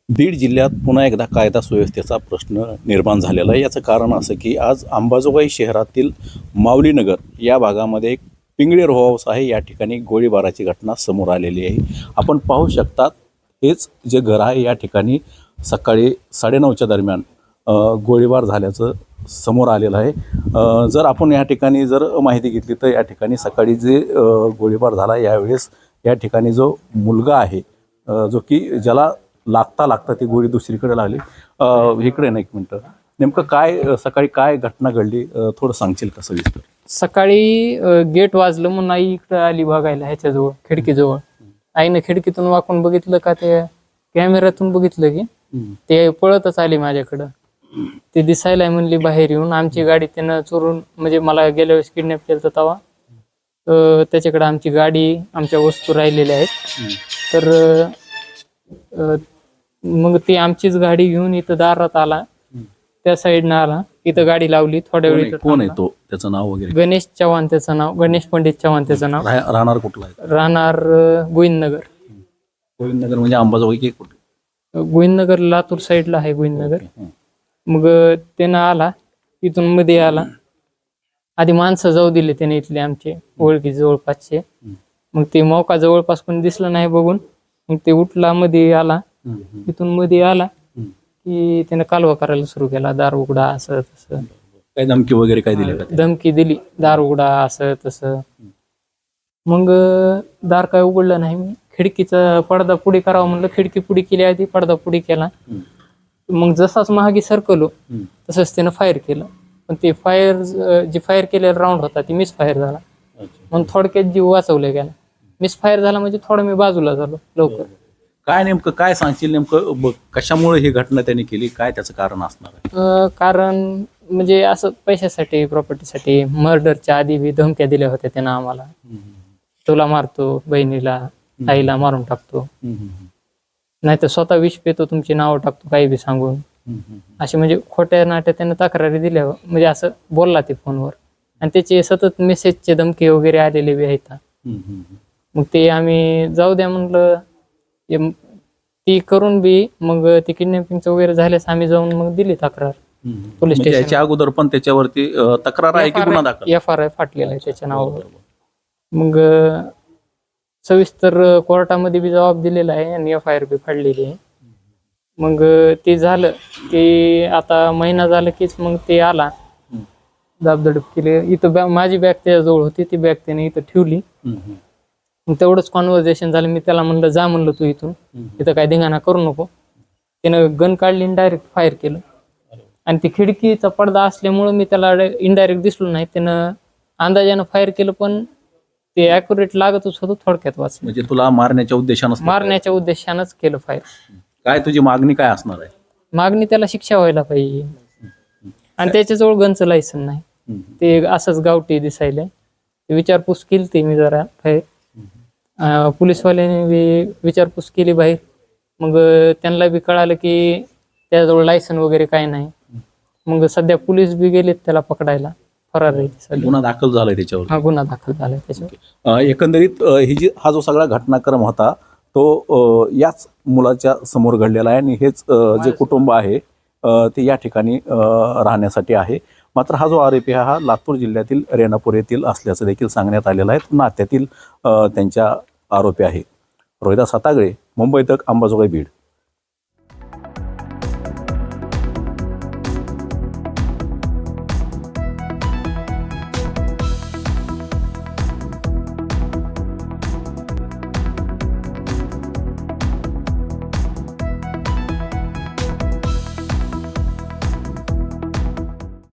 बीड जिल्ह्यात पुन्हा एकदा कायदा सुव्यवस्थेचा प्रश्न निर्माण झालेला आहे। याचं कारण असं की आज अंबाजोगाई शहरातील माऊलीनगर या भागामध्ये एक पिंगळे रो हाऊस आहे, या ठिकाणी गोळीबाराची घटना समोर आलेली आहे। आपण पाहू शकतात, हेच जे घर आहे या ठिकाणी सकाळी 9:30च्या दरम्यान गोळीबार झाल्याचं समोर आलेलं आहे। जर आपण या ठिकाणी जर माहिती घेतली तर या ठिकाणी सकाळी जे गोळीबार झाला यावेळेस या ठिकाणी जो मुलगा आहे, जो की ज्याला लागता ती गोळी दुसरीकडे लागली। इकडे ना एक मिनटं, नेमकं काय सकाळी काय घटना घडली थोडं सांगशील का सविस्तर? सकाळी गेट वाजलं म्हणून आई इकडे आली बघायला, ह्याच्याजवळ खिडकीजवळ। आईनं खिडकीतून वाकून बघितलं का, ते कॅमेऱ्यातून बघितलं की ते पळतच आली माझ्याकडं। ते दिसायला म्हणली बाहेर येऊन, आमची गाडी त्यानं चोरून, म्हणजे मला गेल्या वेळेस किडनॅप केलं तेव्हा त्याच्याकडे आमची गाडी, आमच्या वस्तू राहिलेल्या आहेत। तर मग ती आमचीच गाडी घेऊन इथं दारात आला, त्या साईडनं आला, इथं गाडी लावली। थोड्या वेळ कोण आहे तो, त्याचं नाव वगैरे? गणेश चव्हाण त्याचं नाव, गणेश पंडित चव्हाण त्याचं नाव। राहणार कुठला आहे? राहणार गोविंदनगर। गोविंदनगर म्हणजे अंबाजोगाई की कुठे? गोविंदनगर लातूर साईडला आहे गोविंदनगर। मग त्यानं आला, इथून मध्ये आला, आधी माणसं जाऊ दिले त्याने इथले आमचे ओळखी जवळपासचे। मग ते मौका जवळपास कोणी दिसलं नाही बघून, मग ते उठला, मध्ये आला, इथून मध्ये आला की त्याने कालवा करायला सुरू केला, दार उघडा असं तसं। काय धमकी वगैरे काय दिली का? धमकी दिली, दार उघडा असं तसं। मग दार काय उघडलं नाही, मी खिडकीचा पडदा पुढे करावं म्हणलं, खिडकी पुढे केली, आधी पडदा पुढे केला। मग जसाच महागी सरकलो तसंच त्यानं फायर केलं, पण ते फायर जे फायर केलेला राऊंड होता ती मिस फायर झाला। मग थोडक्यात जीव वाचवला गेला। मिस फायर झाला म्हणजे थोडं मी बाजूला झालो लवकर। काय नेमकं काय सांगशील, नेमकं कशामुळे ही घटना त्यांनी केली, काय त्याचं कारण असणार आहे? कारण म्हणजे असं पैशासाठी, प्रॉपर्टीसाठी, मर्डरच्या आधी बी धमक्या दिल्या होत्या त्यानं आम्हाला, तुला मारतो, बहिणीला, आईला मारून टाकतो, नाही तर स्वतः विष पेतो, तुमची नावं टाकतो, काही बी सांगून, असे म्हणजे खोट्या नाट्या त्यानं तक्रारी दिल्या, म्हणजे असं बोलला ते फोनवर। आणि त्याचे सतत मेसेजचे धमके वगैरे आलेले बी आहेत। मग ते आम्ही जाऊ द्या म्हणलं, ती करून बी मग ती किडनॅपिंगचं वगैरे झाल्यास आम्ही जाऊन मग दिली तक्रार पोलीस स्टेशन। याच्या अगोदर पण त्याच्यावरती तक्रार आहे की गुन्हा दाखल? FRI फाटलेला आहे त्याच्या नावावर। मग सविस्तर कोर्टामध्ये बी जबाब दिलेला आहे आणि FIR बी फाडलेली आहे। मग ते झालं की आता महिना झाला कीच मग ते आला, दाबदडप केली। इथं माझी बॅग त्याच्याजवळ होती, ती बॅग त्याने इथं ठेवली। मग तेवढंच कॉन्व्हर्सेशन झालं, मी त्याला म्हणलं जा म्हणलं तू इथून, इथं काय धिंगाणा करू नको। त्यानं गन काढली आणि डायरेक्ट फायर केलं, आणि ती खिडकीचा पडदा असल्यामुळं मी त्याला इनडायरेक्ट दिसलो नाही, त्यानं अंदाजानं फायर केलं, पण ते ॲक्युरेट लागतच होतं, थोडक्यात वाच। म्हणजे तुला मारण्याच्या उद्देशानं? मारण्याच्या उद्देशानंच केलं फायर। काय तुझी मागणी काय असणार आहे? मागणी त्याला शिक्षा व्हायला पाहिजे, आणि त्याच्याजवळ गनचं लायसन नाही, ते असंच गावठी दिसायलंय। विचारपूस केली ती मी जरा बाहेर, पोलीसवाल्याने बी विचारपूस केली बाहेर, मग त्यांना बी कळालं की त्याजवळ लायसन वगैरे काय नाही। मग सध्या पोलीस बी गेलेत त्याला पकडायला, फरार आहे। गुन्हा दाखल झालाय त्याच्यावर? हा, गुन्हा दाखल झालाय त्याच्यावर। एकंदरीत हा जो सगळा घटनाक्रम होता तो याच मुलाच्या समोर घडलेला आहे, आणि हेच जे कुटुंब आहे ते या ठिकाणी राहण्यासाठी आहे। मात्र हा जो आरोपी हा लातूर जिल्ह्यातील रेणापूर येथील असल्याचं देखील सांगण्यात आलेलं आहे। नात्यातील त्यांच्या आरोपी आहे। रोहिदास हातागळे, मुंबई तक, अंबाजोगाई, बीड।